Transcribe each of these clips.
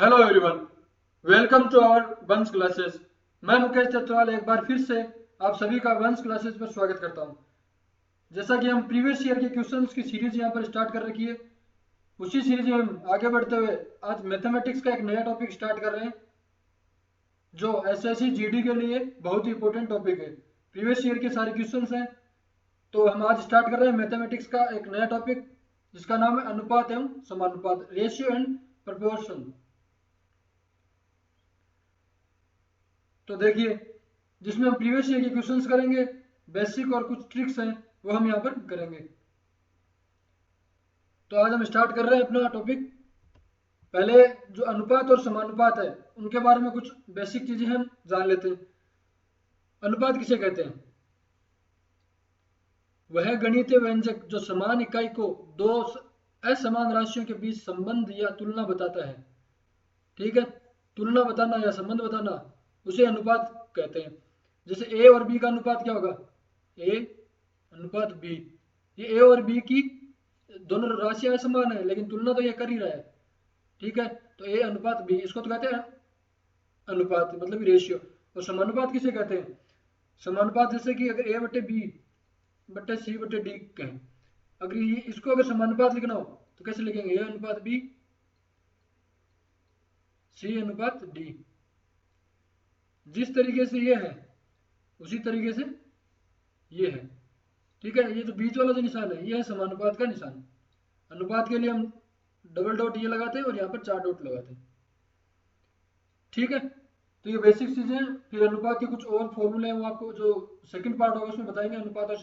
Hello everyone, welcome to our Vansh classes. मैं मुकेश चतवाल एक बार फिर से आप सभी का वंश क्लासेस पर स्वागत करता हूं। जैसा कि हम प्रीवियस ईयर के क्वेश्चंस की सीरीज यहां पर स्टार्ट कर रखी है, उसी सीरीज में हम आगे बढ़ते हुए आज मैथमेटिक्स का एक नया टॉपिक स्टार्ट कर रहे हैं जो एसएससी जीडी के लिए बहुत ही इंपॉर्टेंट टॉपिक है। प्रीवियस ईयर के सारे क्वेश्चंस हैं, तो हम आज स्टार्ट कर रहे हैं मैथमेटिक्स का एक नया टॉपिक जिसका नाम है अनुपात एवं समानुपात, रेशियो एंड प्रोपोर्शन। तो देखिए, जिसमें हम प्रीवियस ईयर के क्वेश्चंस करेंगे, बेसिक और कुछ ट्रिक्स हैं वो हम यहाँ पर करेंगे। तो आज हम स्टार्ट कर रहे हैं अपना टॉपिक। पहले जो अनुपात और समानुपात है उनके बारे में कुछ बेसिक चीजें हम जान लेते हैं। अनुपात किसे कहते हैं? वह गणितीय व्यंजक जो समान इकाई को दो असमान राशियों के बीच संबंध या तुलना बताता है। ठीक है, तुलना बताना या संबंध बताना उसे अनुपात कहते हैं। जैसे ए और बी का अनुपात क्या होगा? ए अनुपात बी। ये ए और बी की दोनों राशियां समान है लेकिन तुलना तो ये कर ही रहा है। ठीक है, तो ए अनुपात बी, इसको तो कहते हैं अनुपात, मतलब रेशियो। और समानुपात किसे कहते हैं? समानुपात जैसे कि अगर ए बटे बी बटे सी बटे डी कहें, अगर ये इसको अगर समानुपात लिखना हो तो कैसे लिखेंगे? ए अनुपात बी सी अनुपात डी। जिस तरीके से ये है उसी तरीके से ये है। ठीक है, ये जो बीच वाला जो निशान है ये है समानुपात का निशान। अनुपात के लिए हम डबल डॉट ये लगाते हैं और यहाँ पर 4 डॉट लगाते हैं। ठीक है, तो ये बेसिक चीजें हैं। फिर अनुपात के कुछ और फॉर्मूले हैं वो आपको जो सेकंड पार्ट होगा उसमें बताएंगे, अनुपात और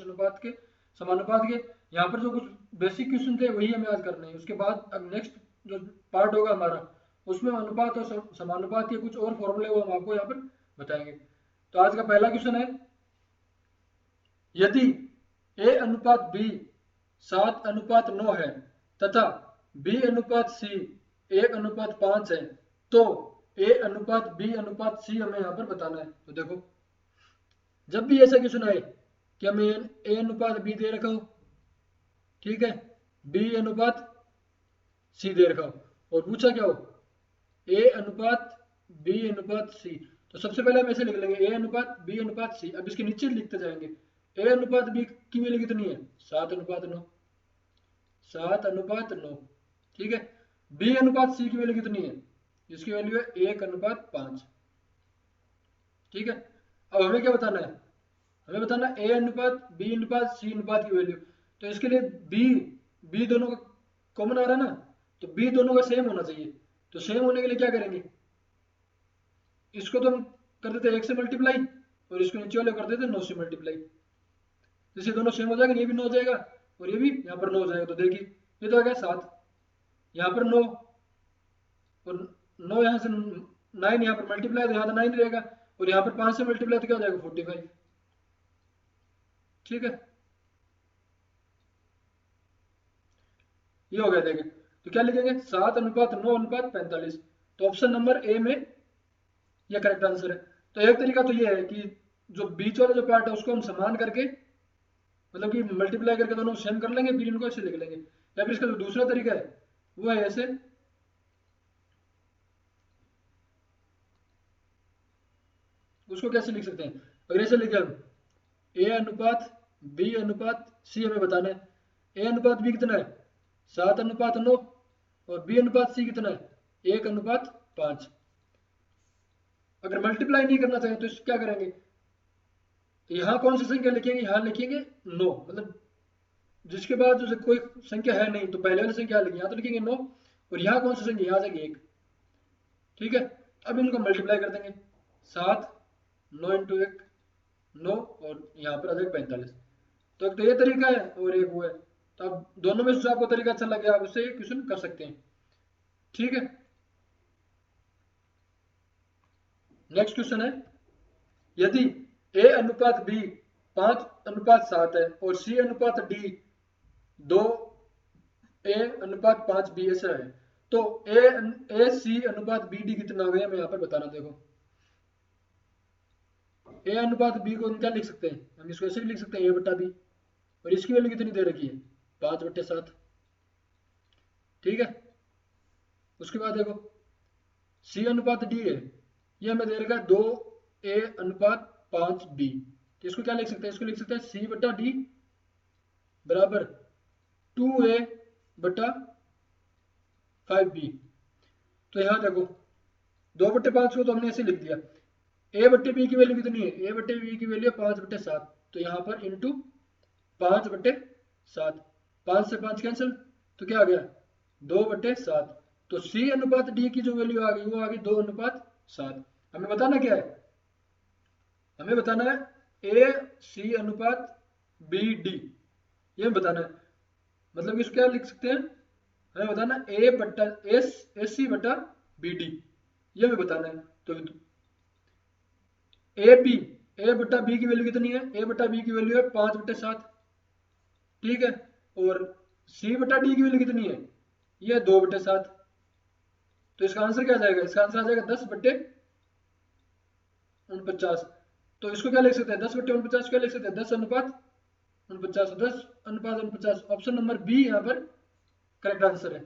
समानुपात के यहाँ पर जो कुछ बेसिक क्वेश्चन थे वही हमें आज करने हैं। उसके बाद अब नेक्स्ट जो पार्ट होगा हमारा उसमें अनुपात और समानुपात के कुछ और फॉर्मूले वो हम आपको यहाँ पर बताएंगे। तो आज का पहला क्वेश्चन है, यदि ए अनुपात बी 7:9 है तथा बी अनुपात सी 1:5 है, तो ए अनुपात बी अनुपात सी हमें यहाँ पर बताना है। तो देखो, जब भी ऐसा क्वेश्चन आए कि हमें ए अनुपात बी दे रखा हो, ठीक है, बी अनुपात सी दे रखा हो और पूछा क्या हो, ए अनुपात बी अनुपात सी, तो सबसे पहले हम ऐसे लिख लेंगे ए अनुपात बी अनुपात सी। अब इसके नीचे लिखते जाएंगे। ए अनुपात बी की वैल्यू कितनी है? 7:9, 7:9। ठीक है, बी अनुपात सी की वैल्यू कितनी है? इसकी वैल्यू है 1:5। ठीक है, अब हमें क्या बताना है? हमें बताना ए अनुपात बी अनुपात सी अनुपात की वैल्यू। तो इसके लिए बी बी दोनों का कॉमन आ रहा है ना, तो बी दोनों का सेम होना चाहिए। तो सेम होने के लिए क्या करेंगे? इसको तो हम कर देते 1 से मल्टीप्लाई और इसको नीचे वाले कर देते 9 से मल्टीप्लाई। जैसे दोनों सेम हो जाएंगे, ये भी 9 हो जाएगा और ये भी यहाँ पर 9 हो जाएगा। तो देखिए, ये तो आ गया 7, यहाँ पर 9 और 9 यहाँ से 9 यहाँ पर मल्टीप्लाई तो यहाँ तो 9 रहेगा और यहाँ पर 5 से मल्टीप्लाई तो क्या हो जाएगा? 45। ठीक है, ये हो गया। देखिए, तो क्या लिखेंगे? 7:9:45। तो ऑप्शन नंबर ए में यह करेक्ट आंसर है। तो एक तरीका तो ये है कि जो बीच वाला जो पार्ट है उसको हम समान करके, मतलब कि मल्टीप्लाई करके दोनों सेम कर लेंगे, फिर इनको ऐसे लिख लेंगे। या फिर इसका जो दूसरा तरीका है वो है ऐसे, उसको कैसे लिख सकते हैं? अगर ऐसे लिखे हम ए अनुपात बी अनुपात सी हमें बताना है। ए अनुपात बी कितना है? 7:9 और बी अनुपात सी कितना है? 1:5। अगर मल्टीप्लाई नहीं करना चाहें तो इसको क्या करेंगे? तो यहाँ कौन सी संख्या लिखेंगे? यहाँ लिखेंगे 9, मतलब जिसके बाद जो कोई संख्या है नहीं तो पहले वाली संख्या लिखेंगे, यहाँ तो लिखेंगे 9 और यहाँ कौन सी संख्या? यहाँ जाएगी 1। ठीक है, अब इनको मल्टीप्लाई कर देंगे। 7, 9 इंटू 1 9 और यहाँ पर आ जाएगा 45। तो एक तो ये तरीका है और एक वो है। तो अब दोनों में से आपको तरीका अच्छा लगे आप उससे क्वेश्चन कर सकते हैं। ठीक है, नेक्स्ट क्वेश्चन है, यदि ए अनुपात बी 5:7 है और सी अनुपात डी 2a:5b ऐसा है, तो ए सी अनुपात बी डी कितना हो गया? मैं यहाँ पर बताना। देखो, ए अनुपात बी को हम क्या लिख सकते हैं? हम इसको ऐसे भी लिख सकते हैं a बटा बी, और इसकी वैल्यू कितनी दे रखी है? 5/7। ठीक है, उसके बाद देखो सी अनुपात डी है, ये हमें दे रखा है 2a अनुपात 5b। तो इसको क्या लिख सकते हैं, इसको लिख सकते हैं सी बटा डी बराबर 2a बटा 5b। तो यहाँ देखो 2/5 को तो हमने ऐसे लिख दिया, a बट्टे बी की वैल्यू कितनी है, a बट्टे बी की वैल्यू है 5/7, तो यहाँ पर इंटू 5/7, 5 से 5 कैंसिल, तो क्या आ गया 2/7। तो c अनुपात d की जो वैल्यू आ गई वो आ गई 2/7। हमें बताना क्या है, हमें बताना है a c अनुपात b d, ये बताना है। मतलब इसको क्या लिख सकते हैं, हमें बताना a बट्टा एस सी बटा बी डी, ये हमें बताना है। तो ए बट्टा बी की वैल्यू कितनी है, ए बट्टा बी की वैल्यू है 5/7, ठीक है, और सी बटा डी की वैल्यू कितनी है, ये है 2/7। तो इसका आंसर क्या आ जाएगा, इसका आंसर आ जाएगा 10/49। तो इसको क्या लिख सकते हैं, 10/49 क्या लिख सकते हैं, 10/49, 10/49। ऑप्शन नंबर बी यहाँ पर करेक्ट आंसर है।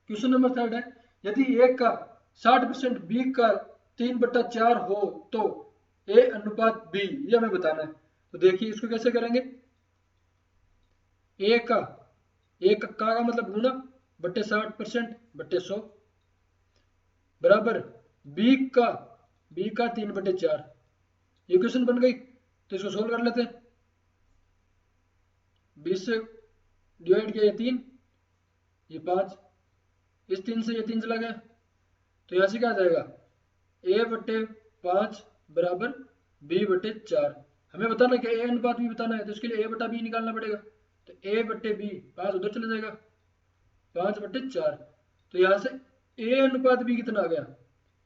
क्वेश्चन नंबर 3 है, यदि ए का 60% बी का 3/4 हो तो ए अनुपात बी, ये हमें बताना है। तो देखिए इसको कैसे करेंगे, ए का मतलब गुना बट्टे 60% बट्टे 100 बराबर बी का 3/4, ये क्वेश्चन बन गई। तो इसको सोल्व कर लेते हैं, 20 से डिवाइड किया ये 3, ये 5, इस 3 से ये 3 चला गया, तो यहाँ से क्या आ जाएगा a/5 बराबर b/4। हमें बताना क्या, a अनुपात b बताना है, तो इसके लिए a/b निकालना पड़ेगा। तो a/b 5 उधर चला जाएगा, 5/4। तो यहाँ से a अनुपात b कितना आ गया,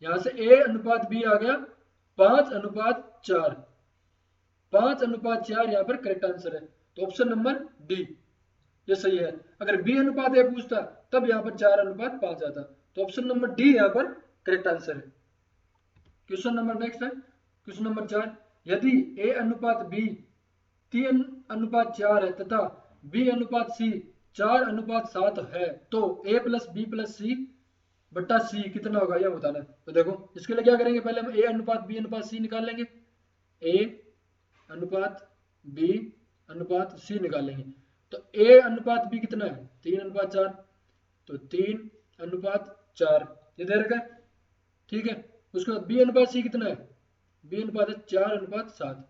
यहाँ से a अनुपात b आ गया 5/4, 5/4 यहाँ पर करेक्ट आंसर है। तो ऑप्शन नंबर डी ये सही है। अगर b अनुपात a पूछता तब यहाँ पर 4/5 आता। तो ऑप्शन नंबर डी यहाँ पर करेक्ट आंसर है। क्वेश्चन नंबर नेक्स्ट है, क्वेश्चन नंबर 4, यदि a अनुपात b 3/4 है तथा b अनुपात c 4/7 है तो a plus b plus c बट्टा c कितना होगा, यह बताना है। तो देखो इसके लिए क्या करेंगे, पहले हम a अनुपात b अनुपात c निकाल लेंगे, a अनुपात b अनुपात c निकाल लेंगे। तो a अनुपात b कितना है 3/4, तो 3/4 ये दे रखा है, ठीक है। उसके बाद b अनुपात c कितना है, b अनुपात है 4/7।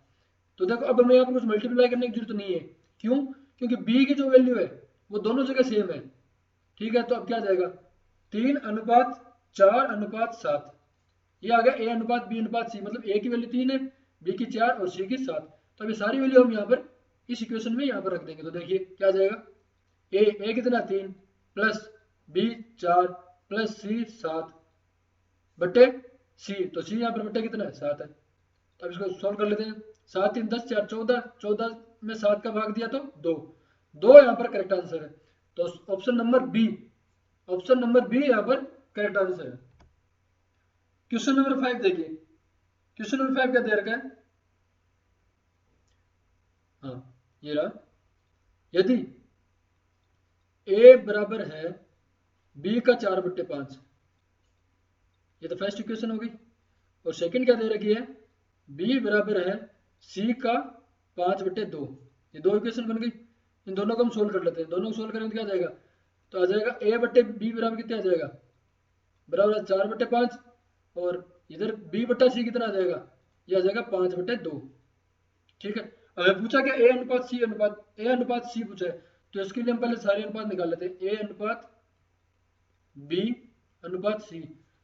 तो देखो अब हमें यहाँ पर कुछ मल्टीप्लाई करने की जरूरत नहीं है, क्यों, क्योंकि b की जो वैल्यू है वो दोनों जगह सेम है, ठीक है। तो अब क्या आ जाएगा 3/4/7, ये आ गया a अनुपात b अनुपात c, मतलब a की वैल्यू 3 है, b की 4 और c की 7। तो अभी सारी वैल्यू हम यहाँ पर इस इक्वेशन में यहाँ पर रख देंगे। तो देखिए क्या आ जाएगा, a कितना 3 प्लस b 4 प्लस c 7 बटे c, तो c यहाँ पर बटे कितना है 7 है। तो अब इसको सॉल्व कर लेते हैं, 7 3 10 4 14, 14 में 7 का भाग दिया तो 2 यहाँ पर करेक्ट आंसर है। तो ऑप्शन नंबर बी यहाँ पर करेक्ट आंसर है। क्वेश्चन नंबर 5 देखिए, क्वेश्चन नंबर 5 क्या दे रखा है, हाँ ये रहा, यदि a बराबर है b का 4/5, ये तो फर्स्ट इक्वेशन हो गई, और सेकंड क्या दे रखी है b बराबर है c का 5/2, ये 2 इक्वेशन बन गई। इन दोनों को हम सोल्व कर लेते हैं, दोनों को सोल्व करेंगे तो क्या आ जाएगा, तो आ जाएगा a/b बराबर कितना आ जाएगा, बराबर 4/5, और इधर b/c कितना आ जाएगा, ये आ जाएगा 5/2, ठीक है। हमें पूछा क्या a अनुपात c पूछा है, तो इसके लिए हम पहले सारे अनुपात निकाल लेते हैं, a अनुपात b अनुपात c।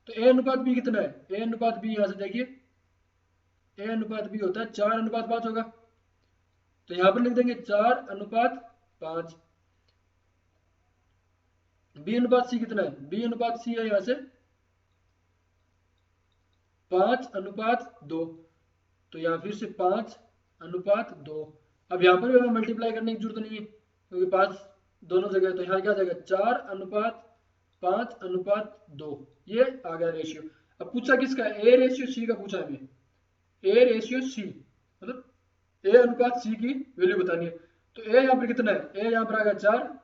तो a अनुपात b कितना है, a अनुपात b यहाँ से देखिए a अनुपात b होता है 4/5 होगा, तो यहाँ पर लिख देंगे 4/5। b अनुपात c कितना है, b अनुपात c है यहाँ से 5/2, तो यहाँ फिर से 5/2। अब यहाँ पर भी हमें मल्टीप्लाई करने की जरूरत नहीं है क्योंकि 5 दोनों जगह, तो यहाँ क्या आ जाएगा 4/5/2, ये आ गया रेशियो। अब पूछा किसका, a रेशियो c का पूछा हमें, a रेशियो c मतलब a अनुपात c की वैल्यू बतानी है। तो a यहाँ पर कितना है, a यहाँ पर आ गया 4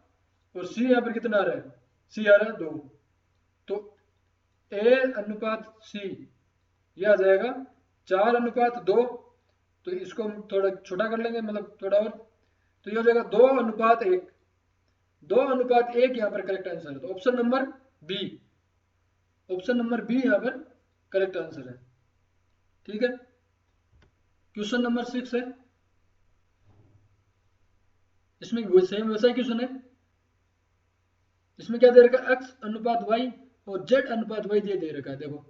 और c यहाँ पर कितना आ रहा है, c आ रहा है 2। तो ए अनुपात सी, यह आ जाएगा 4:2। तो इसको हम थोड़ा छोटा कर लेंगे, मतलब थोड़ा और, तो ये हो जाएगा 2:1। 2:1 यहाँ पर करेक्ट आंसर है। तो option number B, option number B यहाँ पर करेक्ट आंसर है। ठीक है, क्वेश्चन नंबर 6 है, इसमें सेम वैसा ही क्वेश्चन है। इसमें क्या दे रखा है, x अनुपात y और z अनुपात y दे रखा है। देखो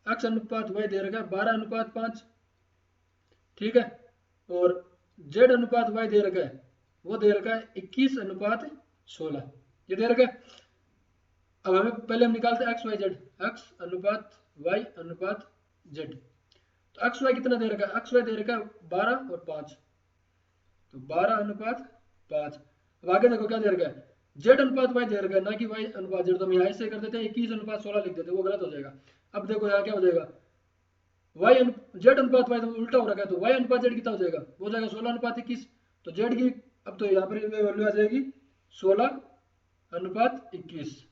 x अनुपात y दे रखा है 12:5, ठीक है, और z अनुपात y दे रखा है, वो दे रखा है 21:16, ये दे रखा है। अब हमें पहले हम निकालते हैं एक्स वाई जेड, एक्स अनुपात वाई अनुपात जेड। तो एक्स वाई कितना दे रखा है, एक्स वाई दे रखा है 12 और 5, तो 12:5। अब आगे देखो क्या दे रखा है, जेड अनुपात वाई दे रखा है, ना कि वाई अनुपात जेड। तो हम यहाँ ऐसे कर देते हैं 21:16 लिख देते हैं, वो गलत हो जाएगा। अब देखो यहाँ क्या हो जाएगा, वाई जेड अनुपात वाई, तो उल्टा हो रखा है, तो वाई अनुपात जेड कितना हो जाएगा, वो हो जाएगा 16:21। तो जेड की अब तो यहाँ पर वैल्यू आ जाएगी 16:21।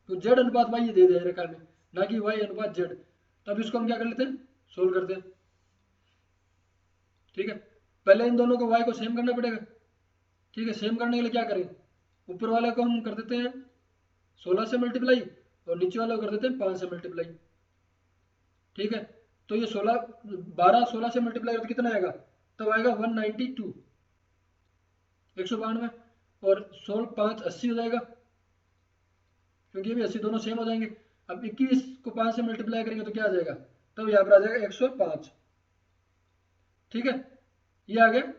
तो जेड अनुपात वाई ये दे रखा है, ना कि वाई अनुपात जेड। तब इसको हम क्या कर लेते हैं, सोल्व करते हैं। ठीक है, पहले इन दोनों को वाई को सेम करना पड़ेगा। ठीक है, सेम करने के लिए क्या करें, ऊपर वाले को हम कर देते हैं 16 से मल्टीप्लाई, और नीचे वाले को कर देते हैं 5 से मल्टीप्लाई। ठीक है, तो ये 12 16 से मल्टीप्लाई करते कितना आएगा, तब आएगा 192, 192, और 16 5 80 हो जाएगा, क्योंकि ये भी 80 दोनों सेम हो जाएंगे। अब 21 को 5 से मल्टीप्लाई करेंगे तो क्या आ जाएगा, तब यहाँ पर आ जाएगा 105। ठीक है, ये आ गया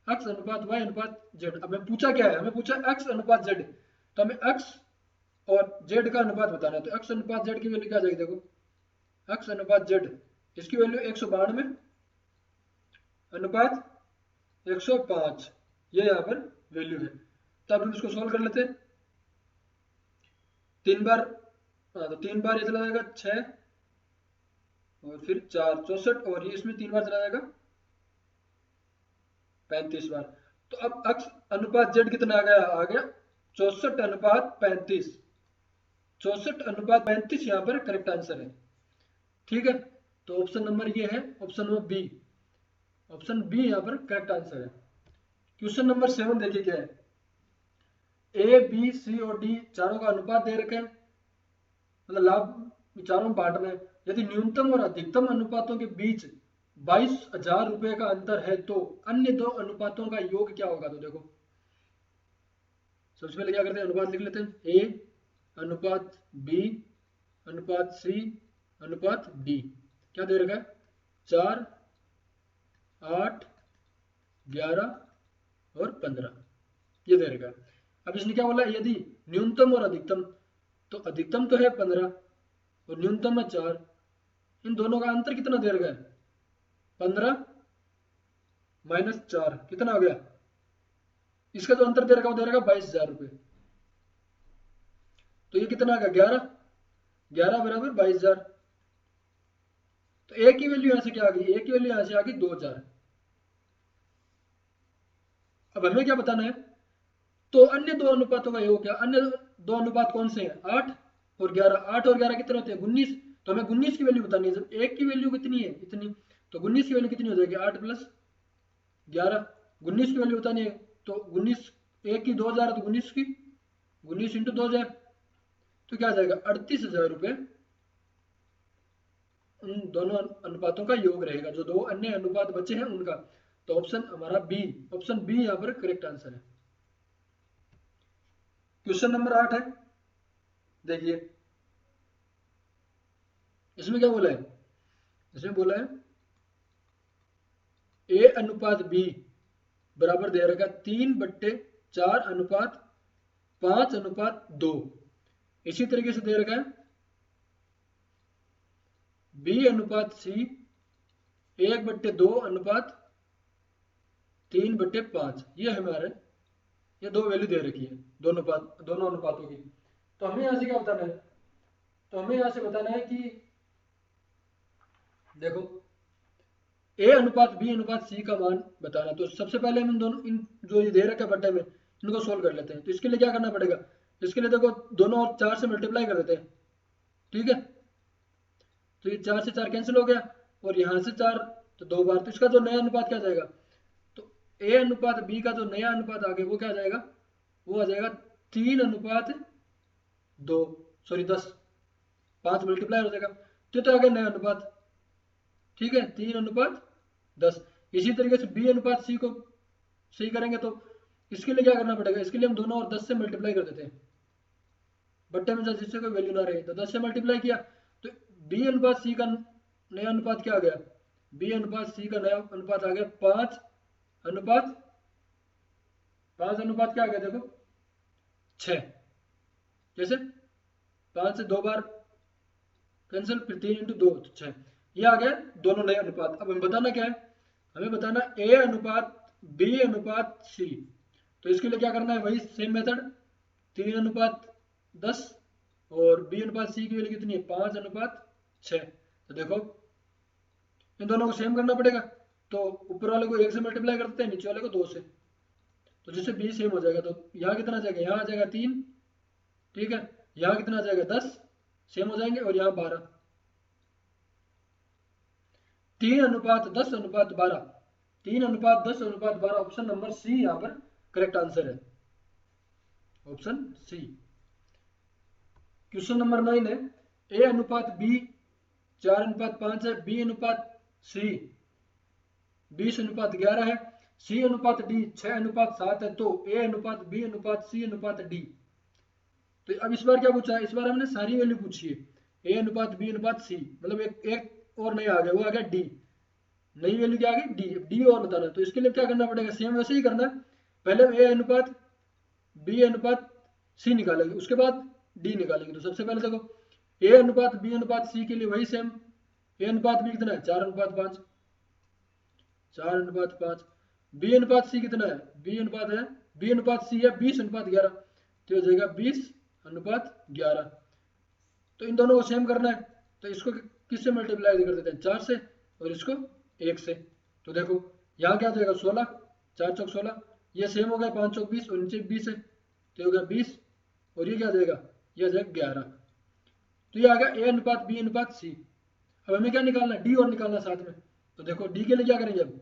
x अनुपात y अनुपात z। अब हमें पूछा क्या है, हमें पूछा x अनुपात z, तो हमें x और z का अनुपात बताना है। तो x अनुपात z की वैल्यू क्या आ जाएगी, देखो x अनुपात z, इसकी वैल्यू 192 अनुपात 105, ये यहाँ पर वैल्यू है। तो अब हम इसको सोल्व कर लेते हैं। 3 बार, तो 3 बार ये चला जाएगा 6, और फिर 4 64, और ये इसमें 3 बार चला जाएगा 35 बार। तो अब x अनुपात z कितना आ गया 64:35, 64:35 यहाँ पर करेक्ट आंसर है। ठीक है, तो ऑप्शन नंबर ये है, option number B, option B यहाँ पर करेक्ट आंसर है। क्वेश्चन नंबर 7 देखिए क्या है, ए बी सी और डी चारों का अनुपात दे रखे हैं, मतलब लाभ चारों में बांट रहे हैं। यदि न्यूनतम और अधिकतम अनुपातों के बीच 22,000 रुपए का अंतर है, तो अन्य दो अनुपातों का योग क्या होगा। तो देखो सबसे पहले क्या करते हैं, अनुपात लिख लेते हैं, ए अनुपात बी अनुपात सी अनुपात डी। क्या दे रखा है, 4 8 11 और 15, ये दे रखा है। अब इसने क्या बोला, यदि न्यूनतम और अधिकतम, तो अधिकतम तो है 15 और न्यूनतम है 4, इन दोनों का अंतर कितना दे रखा है, 15 माइनस 4 कितना हो गया, इसका जो अंतर दे रखा है वो दे रखा है 22,000 रुपये। तो ये कितना आ गया 11, 11 बराबर 22,000। तो ए की वैल्यू यहां से क्या आ गई, ए की वैल्यू यहां से आ गई 2,000। अब हमें क्या बताना है, तो अन्य दो अनुपातों का योग क्या, अन्य दो अनुपात कौन से हैं, 8 और 11। 8 और 11 कितने होते हैं, 19। तो हमें 19 की वैल्यू बतानी है, जब एक की वैल्यू कितनी है, इतनी, तो 19 की वैल्यू कितनी हो जाएगी, 8 + 11। 19 की वैल्यू बतानी है, तो 19 एक की 2,000, तो 19 की 19 × 2,000, तो क्या आ जाएगा 38,000 रुपये उन दोनों अनुपातों का योग रहेगा, जो दो अन्य अनुपात बचे हैं उनका। तो ऑप्शन हमारा बी, ऑप्शन बी यहाँ पर करेक्ट आंसर है। क्वेश्चन नंबर 8 है, देखिए इसमें क्या बोला है, इसमें बोला है ए अनुपात बी बराबर दे रखा 3/4:5:2। इसी तरीके से दे रखा है बी अनुपात सी 1/2:3/5। ये हमारे, ये दो वैल्यू दे रखी है दोनों अनुपातों की। तो हमें यहां से क्या बताना है, तो हमें यहां से बताना है कि देखो ए अनुपात बी अनुपात सी का मान बताना। तो सबसे पहले हम इन दोनों, इन जो ये दे रखा है बट्टे में, इनको सोल्व कर लेते हैं। तो इसके लिए क्या करना पड़ेगा, इसके लिए देखो दोनों और 4 से मल्टीप्लाई कर देते हैं, ठीक है। तो ये 4 से 4 कैंसिल हो गया, और यहाँ से 4 तो 2 बार, तो इसका जो नया अनुपात क्या आ जाएगा, तो ए अनुपात बी का जो नया अनुपात आ गया वो क्या आ जाएगा, वो आ जाएगा 3 अनुपात 2, सॉरी 10, 5 मल्टीप्लाई हो जाएगा, तो आ गया नया अनुपात, ठीक है, 3 अनुपात 10। इसी तरीके से बी अनुपात सी को सही करेंगे, तो इसके लिए क्या करना पड़ेगा, इसके लिए हम दोनों और 10 से मल्टीप्लाई कर देते हैं, बट्टे में जिससे कोई वैल्यू ना रहे, तो 10 से मल्टीप्लाई किया, तो बी अनुपात सी का नया अनुपात क्या आ गया, बी अनुपात सी का नया अनुपात आ गया 5 अनुपात, 5 अनुपात क्या आ गया देखो 6, जैसे 5 से 2 बार कैंसिल, फिर 3 इंटू 2 तो 6, ये आ गया दोनों नए अनुपात। अब हमें बताना क्या है, हमें बताना ए अनुपात बी अनुपात सी, तो इसके लिए क्या करना है, वही सेम मेथड, 3 अनुपात 10, और बी अनुपात सी की वैल्यू कितनी है 5 अनुपात 6, तो देखो इन दोनों को सेम करना पड़ेगा, तो ऊपर वाले को 1 से मल्टीप्लाई करते हैं, नीचे वाले को 2 से, तो जिससे बी सेम हो जाएगा, तो यहाँ कितना आ जाएगा, यहाँ आ जाएगा 3, ठीक है, यहाँ कितना आ जाएगा 10, सेम हो जाएंगे, और यहाँ 12, 3 अनुपात 10 अनुपात 12, 3 अनुपात 10 अनुपात 12, ऑप्शन नंबर सी यहाँ पर करेक्ट आंसर है, ऑप्शन सी। क्वेश्चन नंबर 9 है, ए अनुपात बी 4 अनुपात 5 है, बी अनुपात सी 20 अनुपात 11 है, सी अनुपात डी 6 अनुपात 7 है, तो ए अनुपात बी अनुपात सी अनुपात डी। तो अब इस बार क्या पूछा है, इस बार हमने सारी वैल्यू पूछी है, ए अनुपात बी अनुपात सी, मतलब एक और नया आ गया, वो आ गया डी, नई वैल्यू क्या आ गई डी, डी और बताना, तो इसके लिए क्या करना पड़ेगा, सेम वैसे ही करना है, पहले हम ए अनुपात बी अनुपात सी निकालेंगे, उसके बाद डी निकालेंगे। तो सबसे पहले देखो ए अनुपात बी अनुपात सी के लिए वही सेम, ए अनुपात बी कितना है 4 अनुपात 5, 4 अनुपात 5, बी अनुपात सी कितना है, बी अनुपात है, बी अनुपात सी है 20 अनुपात 11, तो हो जाएगा 20 अनुपात 11। तो इन दोनों को सेम करना है, तो इसको किससे मल्टीप्लाई कर देते हैं 4 से, और इसको 1 से, तो देखो यहाँ क्या हो जाएगा 16, 4 चौक 16, ये सेम हो गया 5 चौक 20, और नीचे 20 है, तो हो गया 20, और ये क्या आ जाएगा, ये आ जाएगा 11, तो ये आ गया ए अनुपात बी अनुपात सी। अब हमें क्या निकालना है, डी और निकालना साथ में, तो देखो डी के लिए क्या करेंगे, अब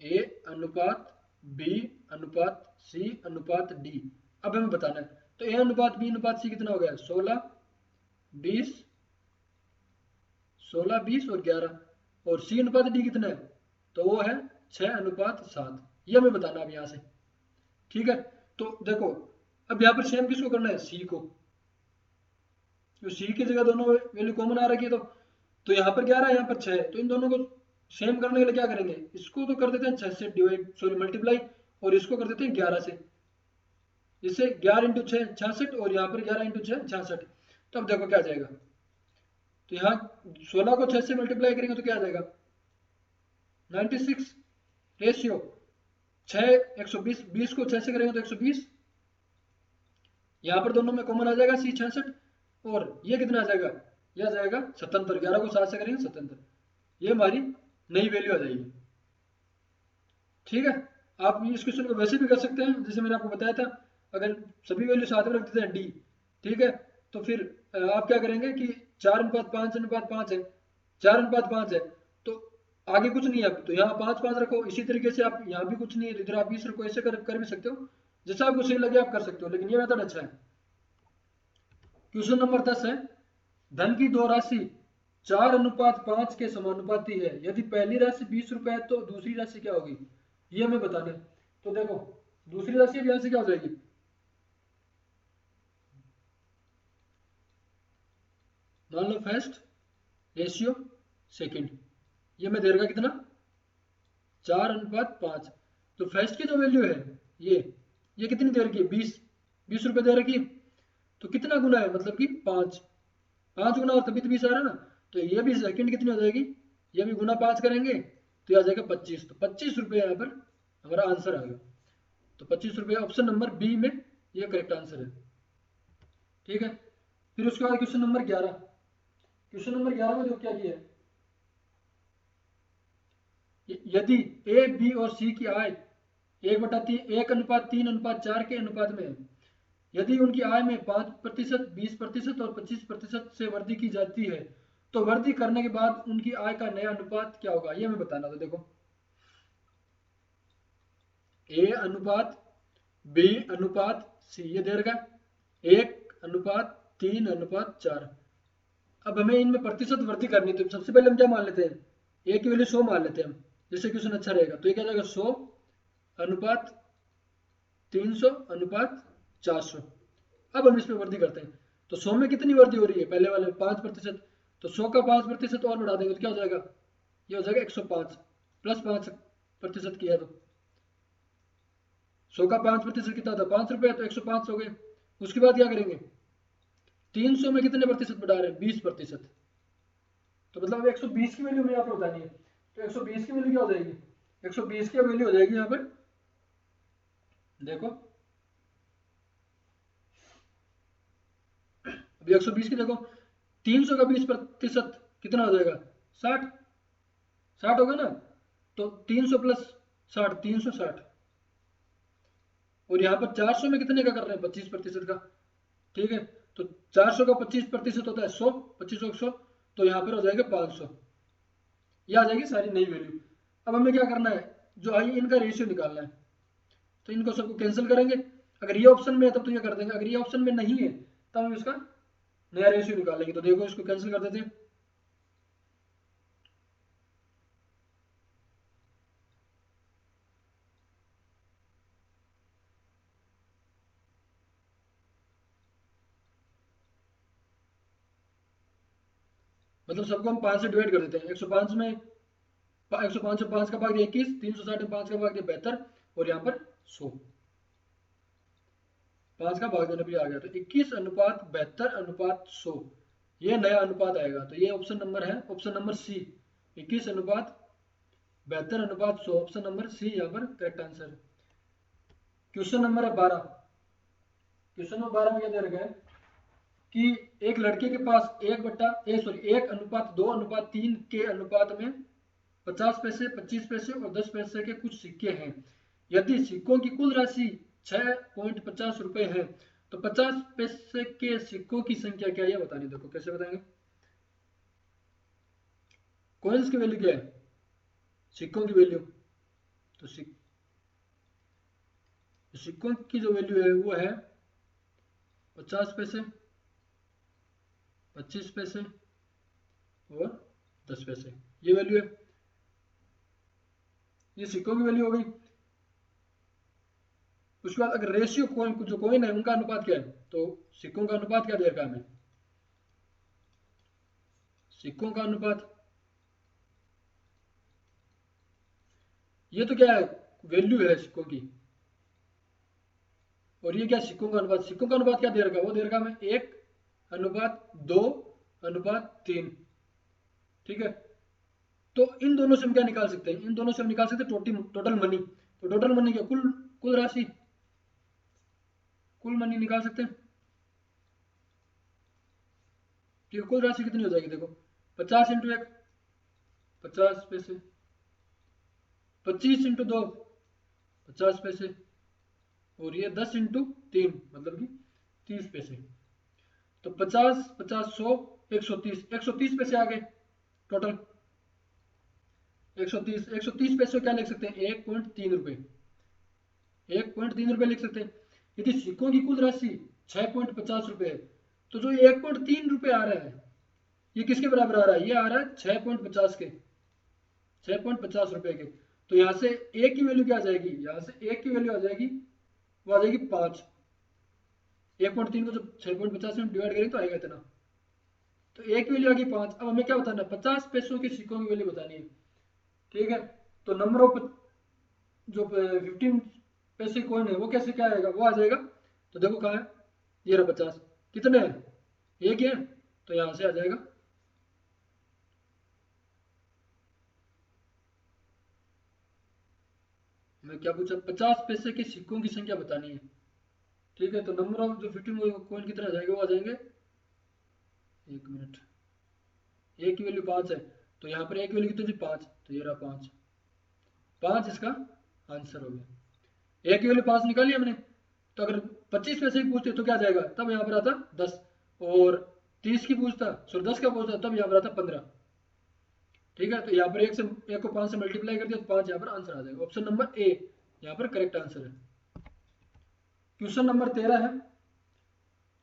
ए अनुपात बी अनुपात सी अनुपात डी, अब हमें बताना है, तो ए अनुपात बी अनुपात सी कितना हो गया 16 20, 16 20 और 11, और सी अनुपात डी कितना है, तो वो है 6 अनुपात 7, ये हमें बताना अब यहाँ से, ठीक है। तो देखो अब यहाँ पर सेम किसको करना है, सी को, तो सी की जगह दोनों वैल्यू कॉमन आ रखी है, तो यहाँ पर 11 है, यहाँ पर 6 है, तो इन दोनों को सेम करने के लिए क्या करेंगे, इसको तो कर देते हैं 6 से डिवाइड, सॉरी मल्टीप्लाई, और इसको कर देते हैं 11 से, इससे 11 इंटू 6 66, और यहाँ पर 11 इंटू 6 66, तो अब देखो क्या आ जाएगा, तो यहाँ 16 को 6 से मल्टीप्लाई करेंगे तो क्या आ जाएगा 96, रेशियो 6 120, 20 को 6 से करेंगे तो 120, यहाँ पर दोनों में कॉमन आ जाएगा सी 66, और ये कितना आ जाएगा, ये आ जाएगा 77, 11 को 7 से करेंगे 77, ये हमारी नई वैल्यू आ जाएगी, ठीक है। आप इस क्वेश्चन को वैसे भी कर सकते हैं जैसे मैंने आपको बताया था, अगर सभी वैल्यू साथ में रख देते हैं डी, ठीक है, तो फिर आप क्या करेंगे कि 4 अनुपात 5 अनुपात 5 है, 4 अनुपात 5 है, तो आगे कुछ नहीं है, तो यहाँ 5 5 रखो, इसी तरीके से आप यहाँ भी कुछ नहीं है तो इधर आप 20 रखो, ऐसे कर भी सकते हो, जैसा आपको सही लगे आप कर सकते हो, लेकिन ये मेथड अच्छा है। क्वेश्चन नंबर 10 है, धन की दो राशि 4 अनुपात 5 के समानुपाती है, यदि पहली राशि 20 रुपए है तो दूसरी राशि क्या होगी, ये हमें बताना है। तो देखो दूसरी राशि अब यहाँ से क्या हो जाएगी, मान लो फर्स्ट रेशियो सेकंड, ये मैं दे रखा कितना 4 अनुपात 5, तो फर्स्ट की जो वैल्यू है ये कितनी दे रखी है 20 रुपए दे रखी है, तो कितना गुना है मतलब कि 5 गुना, और तभी तो 20 आ रहा है ना, तो ये भी सेकंड कितनी हो जाएगी, ये भी गुना 5 करेंगे तो ये आ जाएगा 25, तो 25 रुपए यहाँ पर हमारा आंसर आ गया, तो 25 रुपए ऑप्शन नंबर बी में ये करेक्ट आंसर है, ठीक है। फिर उसके बाद क्वेश्चन नंबर 11, क्वेश्चन नंबर 11 में जो क्या किया है, यदि ए बी और सी की आय 1/3 1 अनुपात 3 अनुपात 4 के अनुपात में है, यदि उनकी आय में 5%, 20% और 25% से वृद्धि की जाती है तो वृद्धि करने के बाद उनकी आय का नया अनुपात क्या होगा, ये हमें बताना था। देखो ए अनुपात बी अनुपात सी, ये दे रखा 1:3:4। अब हमें इनमें प्रतिशत वृद्धि करनी है, तो सबसे पहले हम क्या मान लेते हैं, ए की वैल्यू 100 मान लेते हैं हम, जिससे क्वेश्चन अच्छा रहेगा। तो ये क्या जाएगा 100:300:400। अब हम इसमें वृद्धि करते हैं, तो 100 में कितनी वृद्धि हो रही है, पहले वाले 5%, तो 100 का 5% और बढ़ा देंगे तो क्या हो जाएगा, ये हो जाएगा 105 प्लस 5% किया तो 100 का 5% कितना था, 5 रुपये, तो 105 हो गए। उसके बाद क्या करेंगे, 300 में कितने प्रतिशत बढ़ा रहे हैं, 20%, तो मतलब 120 की वैल्यू हमें यहाँ पर बतानी है। तो 120 की वैल्यू क्या हो जाएगी, 120 की वैल्यू हो जाएगी यहाँ पर, देखो अभी 120 की देखो, 300 का 20% कितना हो जाएगा, 60, 60 होगा ना, तो 300 प्लस 60, 360, और यहाँ पर 400 में कितने का कर रहे हैं, 25% का, ठीक है। तो 400 का 25% होता है 100, 25 100, तो यहाँ पर हो जाएगा 500, ये आ जाएगी सारी नई वैल्यू। अब हमें क्या करना है, जो आई इनका रेशियो निकालना है, तो इनको सबको कैंसिल करेंगे, अगर ये ऑप्शन में है तब तो ये कर देंगे, अगर ये ऑप्शन में नहीं है तब हम इसका नया रेशियो निकालेंगे। तो देखो इसको कैंसिल कर देते हैं, मतलब सबको हम 5 से डिवाइड कर देते हैं। 105 में 105 से 5 का भाग दिया 21, 360 में 5 का भाग दिया 72, और यहाँ पर 100, 5 का भाग देने पे आ गया, तो 21:72:100, ये नया अनुपात आएगा। तो ये ऑप्शन नंबर है, option number C, 21:72:100, option number C यहाँ पर करेक्ट आंसर है। क्वेश्चन नंबर है 12। क्वेश्चन नंबर 12 में क्या दे रखा है कि एक लड़के के पास 1:2:3 के अनुपात में 50 पैसे, 25 पैसे और 10 पैसे के कुछ सिक्के हैं। यदि सिक्कों की कुल राशि 6.50 रुपए है तो 50 पैसे के सिक्कों की संख्या क्या है, यह बतानी। देखो कैसे बताएंगे, कॉइन्स की वैल्यू क्या है, सिक्कों की वैल्यू, तो सिक्कों की जो वैल्यू है वो है 50 पैसे, 25 पैसे और 10 पैसे, ये वैल्यू है, ये सिक्कों की वैल्यू हो गई। उसके बाद अगर रेशियो कॉइन, जो कॉइन है उनका अनुपात क्या है, तो सिक्कों का अनुपात क्या दे रखा है हमें, सिक्कों का अनुपात, ये तो क्या है, वैल्यू है सिक्कों की, और ये क्या सिक्कों का अनुपात, सिक्कों का अनुपात क्या दे रखा है, वो दे रखा है हमें 1:2:3, ठीक है। तो इन दोनों से हम क्या निकाल सकते हैं, इन दोनों से हम निकाल सकते हैं टोटल मनी। तो टोटल मनी क्या, कुल कुल राशि, कुल मनी निकाल सकते हैं, ठीक है। कुल राशि कितनी हो जाएगी, देखो 50 इंटू 1 50 पैसे, 25 इंटू 2 50 पैसे, और ये 10 इंटू 3 मतलब कि 30 पैसे। तो 50 50 100 130, 130 पैसे आ गए टोटल, 130 पैसे क्या लिख सकते हैं, 1.3 रुपए, 1.3 रुपए लिख सकते हैं। यदि सिक्कों की कुल राशि 6.50 रुपए है, तो जो 1.3 रुपए आ रहा है ये किसके बराबर आ रहा है, ये आ रहा है 6.50 के, 6.50 रुपए के। तो यहाँ से ए की वैल्यू क्या आ जाएगी, यहाँ से ए की वैल्यू आ जाएगी, वो आ जाएगी 5, 1.3 को जब 6.50 में डिवाइड करेंगे तो आएगा इतना, तो ए की वैल्यू आ गई 5। अब हमें क्या बताना है, 50 पैसों के सिक्कों की वैल्यू बतानी है, ठीक है। तो नंबर ऑफ जो 15 पैसे कॉइन है वो कैसे क्या आएगा, वो आ जाएगा, तो देखो कहाँ है, ये रहा 50, कितने हैं, एक ही है, तो यहाँ से आ जाएगा, मैं क्या पूछा, 50 पैसे के सिक्कों की संख्या बतानी है, ठीक है। तो नंबर ऑफ जो 15 कॉइन कितने आ जाएंगे, वो आ जाएंगे, एक मिनट, ए की वैल्यू 5 है, तो यहाँ पर ए की वैल्यू कितनी थी 5, तो ये रहा 5, 5 इसका आंसर हो गया। ए की वैल्यू 5 निकाली हमने, तो अगर 25 में से ही पूछते तो क्या जाएगा, तब यहाँ पर आता 10, और 30 की पूछता, सॉरी 10 का पूछता, तब यहाँ पर आता 15। ठीक है, तो यहाँ पर एक को 5 से मल्टीप्लाई कर दिया तो 5 यहाँ पर आंसर आ जाएगा। ऑप्शन नंबर ए यहाँ पर करेक्ट आंसर है। क्वेश्चन नंबर 13 है,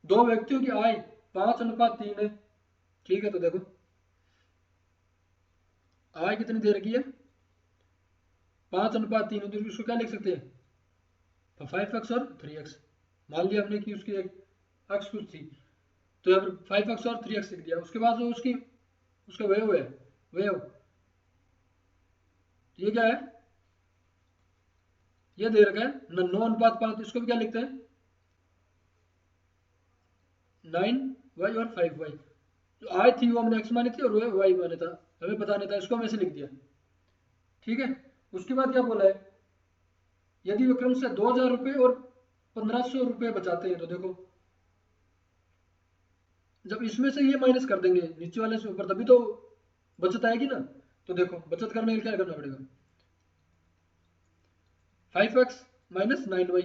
दो व्यक्तियों की आय 5:3 है। ठीक है, तो देखो आय कितनी दे रखी है, 5:3 है, तो इसको क्या लिख सकते हैं, 5x और 3x। मान लिया हमने कि उसकी एक अक्ष कुछ थी, तो यहाँ पर 5x और 3x लिख दिया। उसके बाद जो उसकी उसका वयव है, वयव ये क्या है, ये दे रखा है 9:5, इसको भी क्या लिखते हैं 9y और 5y। जो आय थी वो हमने x मानी थी और वो y माना था, हमें पता नहीं था, इसको हम ऐसे लिख दिया। ठीक है, उसके बाद क्या बोला है, यदि विक्रम से 2000 रुपये और 1500 रुपये बचाते हैं, तो देखो जब इसमें से ये माइनस कर देंगे नीचे वाले से ऊपर, तभी तो बचत आएगी ना। तो देखो बचत करने के लिए क्या करना पड़ेगा, 5x माइनस 9y,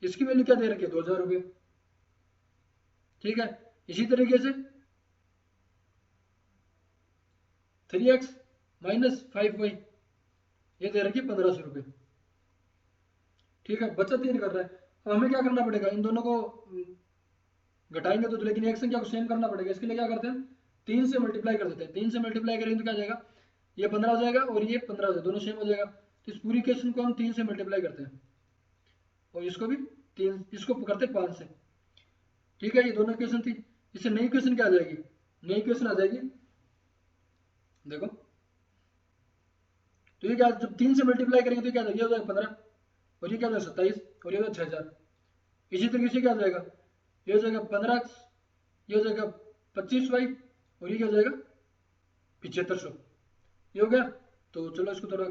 इसकी वैल्यू क्या दे रखी है 2000 रुपये। ठीक है, इसी तरीके से 3x माइनस 5y, ये दे रखी है 1500 रुपये। ठीक है, बचत ये नहीं कर रहा है। अब हमें क्या करना पड़ेगा, इन दोनों को घटाएंगे तो लेकिन एक संख्या को सेम करना पड़ेगा। इसके लिए क्या करते हैं, 3 से मल्टीप्लाई कर देते हैं। 3 से मल्टीप्लाई करेंगे तो क्या जाएगा, ये 15 हो जाएगा और ये 15 हो जाएगा, दोनों सेम हो जाएगा। तो इस पूरी इक्वेशन को हम 3 से मल्टीप्लाई करते हैं और इसको भी 3, इसको करते हैं 5 से। ठीक है, ये दोनों इक्वेशन थी। इससे नई इक्वेशन क्या आ जाएगी, नई इक्वेशन आ जाएगी, देखो तो ये क्या, जब 3 से मल्टीप्लाई करेंगे तो क्या हो जाएगा 15, और ये क्या हो जाएगा 27, और ये हो जाएगा 6000। इसी तरीके से क्या हो जाएगा, ये हो जाएगा 15x, ये हो जाएगा 25y, और ये क्या हो जाएगा 7500। ये हो गया। तो चलो इसको थोड़ा,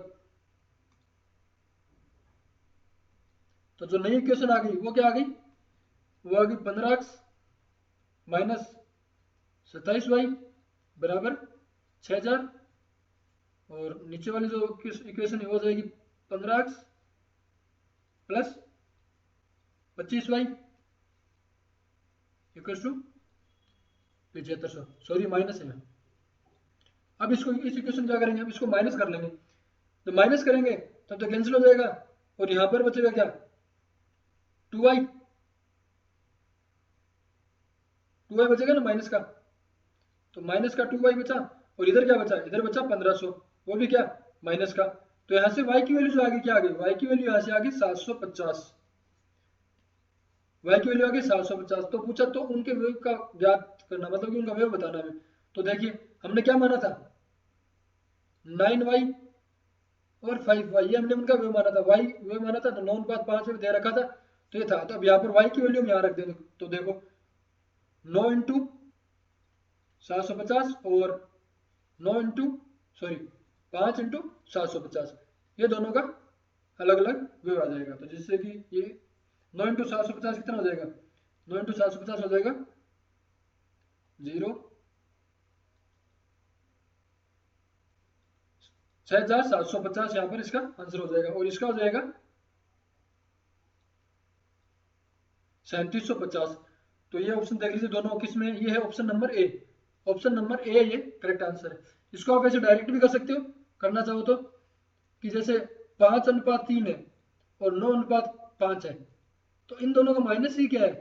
तो जो नई इक्वेशन आ गई वो क्या आ गई, वो आ गई 15x माइनस 27y बराबर 6000, और नीचे वाली जो इक्वेशन है वो जाएगी 15x plus 25y equal to 7500, sorry minus है। अब इसको, इस इक्वेशन क्या करेंगे, अब इसको माइनस कर लेंगे। तो माइनस करेंगे तब तो कैंसिल हो जाएगा, और यहां पर बचेगा क्या 2y, 2y बचेगा ना माइनस का, तो माइनस का 2y बचा, और इधर क्या बचा, इधर बचा 1500, वो भी क्या माइनस का। तो यहां से y की वैल्यू जो आ गई, क्या आ गई, y की वैल्यू यहां से आ गई 750, y की वैल्यू आ गई 750। तो पूछा तो उनके वेव का ज्ञात करना, मतलब कि उनका वेव बताना है। तो देखिए हमने क्या माना था, 9y और 5y, ये हमने उनका वेव माना था, y वेव माना था, तो 9:5 में दे रखा था, तो ये था। तो अब यहाँ पर y की वैल्यू हम यहाँ रख देंगे, तो देखो 9 इंटू 750 और 9 इंटू सॉरी 5 इंटू 750, ये दोनों का अलग अलग वेव आ जाएगा। तो जिससे कि ये 9 इंटू 750 कितना हो जाएगा, 9 इंटू 750 हो जाएगा 0 6750, यहाँ पर इसका आंसर हो जाएगा, और इसका हो जाएगा 3750। तो ये ऑप्शन देख लीजिए दोनों किस में, ये है option number A, option number A ये करेक्ट आंसर है। इसको आप ऐसे डायरेक्ट भी कर सकते हो, करना चाहो तो, कि जैसे 5:3 है और 9:5 है, तो इन दोनों का माइनस ही क्या है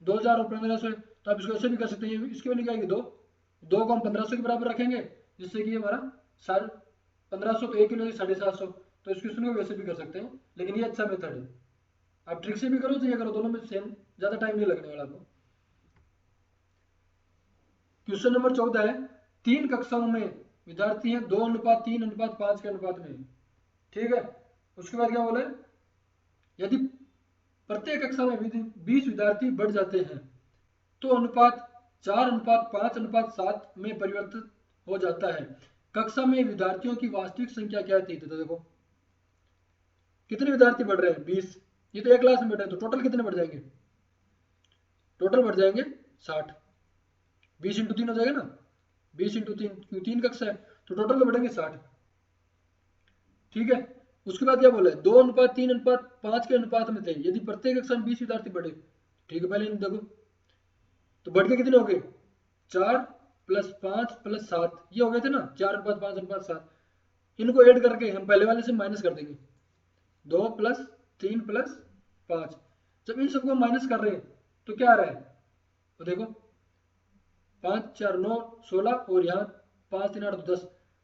2000 और 1500 है, तो आप इसको ऐसे भी कर सकते हैं। इसकी वैल्यू क्या आएगी 2, 2 को हम 1500 के बराबर रखेंगे, जिससे कि हमारा 1500 तो 1 किलो 750, तो इस क्वेश्चन को वैसे भी कर सकते हैं, लेकिन ये अच्छा मेथड है। आप ट्रिक से भी करो तो ये करो, दोनों में सेम, ज्यादा टाइम नहीं लगने वाला आपको। क्वेश्चन नंबर 14 है, 3 कक्षाओं में विद्यार्थी हैं 2:3:5 के अनुपात में। ठीक है, उसके बाद क्या बोला है, यदि प्रत्येक कक्षा में 20 विद्यार्थी बढ़ जाते हैं तो अनुपात 4:5:7 में परिवर्तित हो जाता है। कक्षा में विद्यार्थियों की वास्तविक संख्या क्या थी, तो देखो कितने विद्यार्थी बढ़ रहे हैं 20, ये तो एक क्लास में बैठे हैं, तो टोटल कितने बढ़ जाएंगे, टोटल बढ़ जाएंगे 60, 20 इंटू 3 हो जाएगा ना, 20 इंटू 3, क्यों 3 कक्षा है तो टोटल तो बढ़ेंगे 60। ठीक है, उसके बाद क्या बोला है, 2:3:5 के अनुपात में थे यदि प्रत्येक कक्षा में 20 विद्यार्थी बढ़े। ठीक है, पहले देखो तो बढ़ के कितने हो गए, 4 + 5 + 7, ये हो गए थे ना 4:5:7। इनको ऐड करके हम पहले वाले से माइनस कर देंगे, 2 + 3 + 5। जब इन सबको माइनस कर रहे हैं तो क्या आ रहा है, तो देखो 5 4 9 16 और यहाँ 5 3 8 10,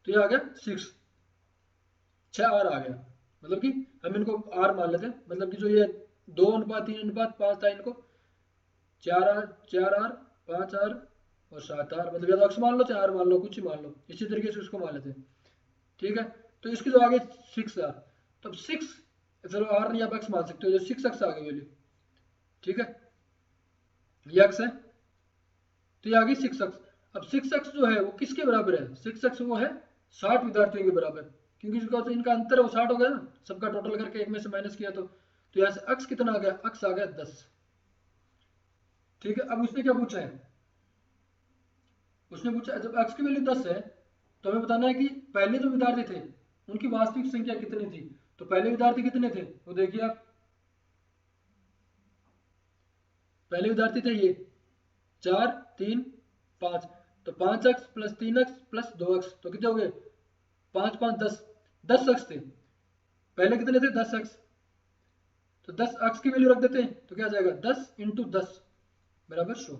तो ये आ गया 6 6 R आ गया। मतलब कि हम इनको R मान लेते हैं, मतलब कि जो ये 2:3:5 था, इनको 4R 4R 5R और 7R, मतलब या तो अक्स मान लो चाहे R मान लो, कुछ ही मान लो, इसी तरीके से उसको मान लेते हैं। ठीक है, तो इसकी जो आगे 6R, तब 6, चलो R नहीं आप अक्स मान सकते हो, जो 6x आ गई वैल्यू। ठीक है, ये अक्स है तो ये आ गई 6x। अब 6x जो है वो किसके बराबर है, 6x वो है 60 विद्यार्थियों के बराबर, क्योंकि इसका तो इनका अंतर है वो 60 हो गया ना, सबका टोटल करके एक में से माइनस किया तो यहाँ से अक्स कितना आ गया, अक्स आ गया 10। ठीक है, अब उसने क्या पूछा है, उसने पूछा जब अक्स की वैल्यू 10 है तो हमें बताना है कि पहले जो विद्यार्थी थे उनकी वास्तविक संख्या कितनी थी। तो पहले विद्यार्थी कितने थे, वो देखिए आप, पहले विद्यार्थी थे ये 4 3 5, तो 5x + 3x + 2x, तो कितने हो गए, 5 5 10, 10x थे पहले, कितने थे 10x, तो 10x की वैल्यू रख देते हैं तो क्या आ जाएगा, 10 × 10 बराबर 100।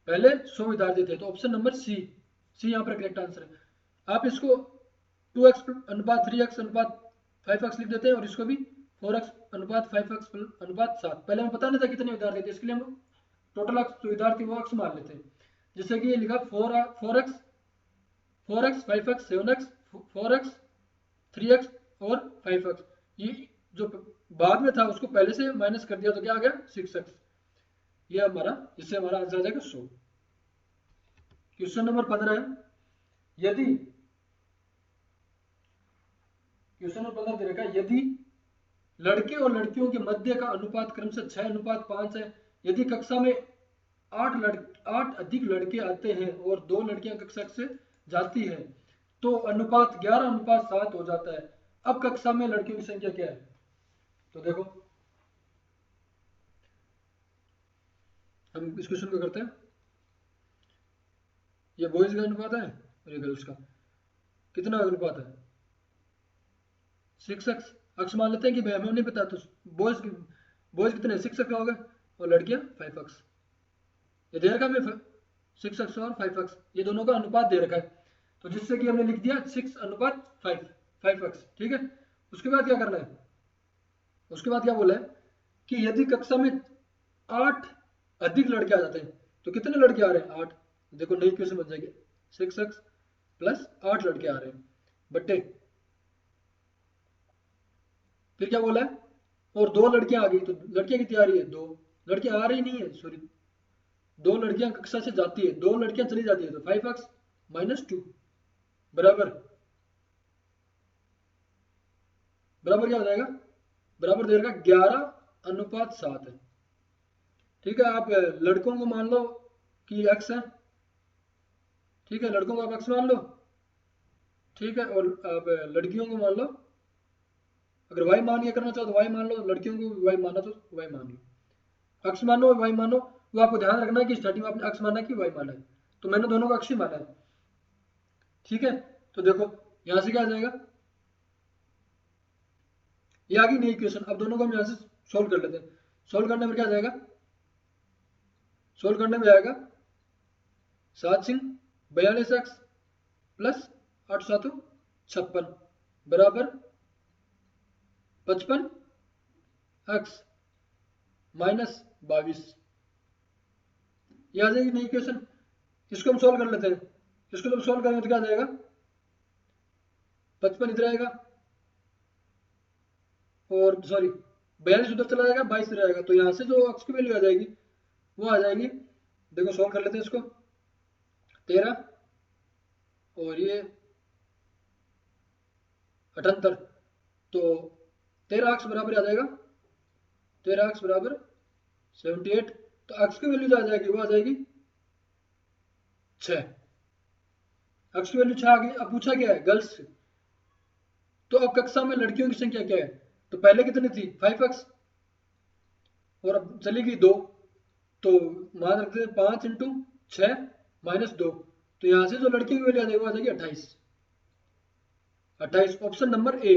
पहले 100 विद्यार्थी थे, तो ऑप्शन नंबर सी यहाँ पर करेक्ट आंसर है। आप इसको 2x अनुपात 3x अनुपात 5x लिख देते हैं और इसको भी 4x अनुपात 5x अनुपात 7। पहले हमें पता नहीं था कितने विद्यार्थी थे, इसके लिए हम टोटल अक्स विद्यार्थी वो अक्स मान लेते हैं। जैसे कि ये लिखा 4x 5x 7x 4x 3x और 5x, ये जो बाद में था उसको पहले से माइनस कर दिया तो क्या आ गया 6x। ये हमारा, इससे हमारा आंसर आ जाएगा 100। क्वेश्चन नंबर 15 है, यदि क्वेश्चन नंबर 15 दे रखा है, यदि लड़के और लड़कियों के मध्य का अनुपात क्रमशः 6:5 है, यदि कक्षा में 8 अधिक लड़के आते हैं और 2 लड़कियां कक्षा से जाती हैं तो अनुपात 11:7 हो जाता है। अब कक्षा में लड़कियों की संख्या क्या है, तो देखो हम इस क्वेश्चन को करते हैं। ये बॉयज का अनुपात है और ये गर्ल्स का, कितना अनुपात है, 6x। अक्स मान लेते हैं कि भाई हमें नहीं पता, तो बॉयज कितने 6x का होगा और लड़कियां 5x। ये दे रखा हमें 6x और 5x, ये दोनों का अनुपात दे रखा है, तो जिससे कि हमने लिख दिया 6:5 5x। ठीक है, उसके बाद क्या करना है, उसके बाद क्या बोला है कि यदि कक्षा में 8 अधिक लड़के आ जाते हैं तो कितने लड़के आ रहे हैं, 8। देखो नई क्वेश्चन बन जाएगी, 6x + 8 लड़के आ रहे हैं बट्टे, फिर क्या बोला है, और 2 लड़कियां आ गई, तो लड़कियां कितनी आ रही है, 2 लड़कियां आ रही नहीं है, सॉरी 2 लड़कियां कक्षा से जाती है, 2 लड़कियां चली जाती है, तो 5x - 2 बराबर बराबर क्या हो जाएगा, बराबर दे रखा 11:7 है। ठीक है, आप लड़कों को मान लो कि x है, ठीक है, लड़कों को आप x मान लो, ठीक है, और आप लड़कियों को मान लो, अगर y मान के करना चाहो तो y मान लो, लड़कियों को y माना तो y मान लो, x मानो y मानो, वो आपको ध्यान रखना है कि स्टार्टिंग में आपने x माना कि y माना है, तो मैंने दोनों को x ही माना है। ठीक है, तो देखो यहां से क्या आ जाएगा, ये आ गई नई इक्वेशन। अब दोनों को हम यहां से सोल्व कर लेते हैं। सोल्व करने में क्या आ जाएगा, सोल्व करने में आएगा 7 सिंह 42x प्लस 8 7 56 बराबर 55x माइनस 22। ये आ जाएगी नई इक्वेशन, इसको हम सोल्व कर लेते हैं। इसको जब सोल्व करेंगे तो क्या आ जाएगा, 55 इधर आएगा और सॉरी 42 उधर चला जाएगा, 22 इधर आएगा, तो यहाँ से जो x की वैल्यू आ जाएगी वो आ जाएगी, देखो सोल्व कर लेते हैं इसको, 13 और ये 78, तो 13x बराबर आ जाएगा, 13x बराबर 78, तो x की वैल्यू जो आ जाएगी वो आ जाएगी 6। x की वैल्यू 6 आ गई। अब पूछा क्या है गर्ल्स से, तो अब कक्षा में लड़कियों की संख्या क्या है, तो पहले कितनी थी 5x, और अब चली गई 2, तो मान रखते हैं 5 इंटू 6 माइनस 2, तो यहाँ से जो लड़कियों की वैल्यू आ जाएगी वो आ जाएगी 28। 28 ऑप्शन नंबर ए,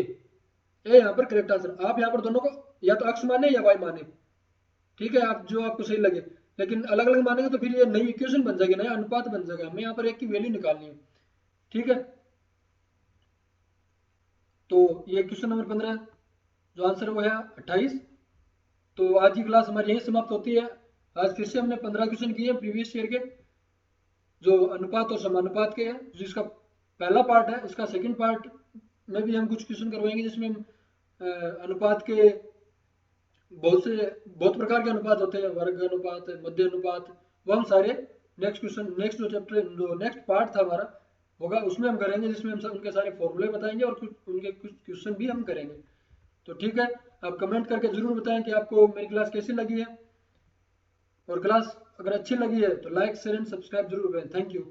यहाँ पर करेक्ट आंसर। आप यहाँ पर दोनों को या तो अक्ष माने या वाई माने, ठीक है, आप जो आपको सही लगे, लेकिन अलग अलग मानेंगे तो फिर ये नई इक्वेशन बन जाएगी, नया अनुपात बन जाएगा, हमें यहाँ पर एक की वैल्यू निकालनी है, ठीक है। तो ये क्वेश्चन नंबर 15 जो आंसर वो है 28। तो आज की क्लास हमारी यही समाप्त होती है। आज फिर से हमने 15 क्वेश्चन किए प्रीवियस ईयर के, जो अनुपात और समानुपात के हैं, जिसका पहला पार्ट है, इसका सेकंड पार्ट में भी हम कुछ क्वेश्चन करवाएंगे, जिसमें हम अनुपात के बहुत प्रकार के अनुपात होते हैं, वर्ग अनुपात, मध्य अनुपात, वो हम सारे नेक्स्ट क्वेश्चन, नेक्स्ट जो चैप्टर, जो नेक्स्ट पार्ट था हमारा होगा, उसमें हम करेंगे, जिसमें हम उनके सारे फॉर्मूले बताएंगे और उनके कुछ क्वेश्चन भी हम करेंगे। तो ठीक है, आप कमेंट करके जरूर बताएं कि आपको मेरी क्लास कैसी लगी है, और क्लास अगर अच्छी लगी है तो लाइक शेयर एंड सब्सक्राइब जरूर करें। Thank you.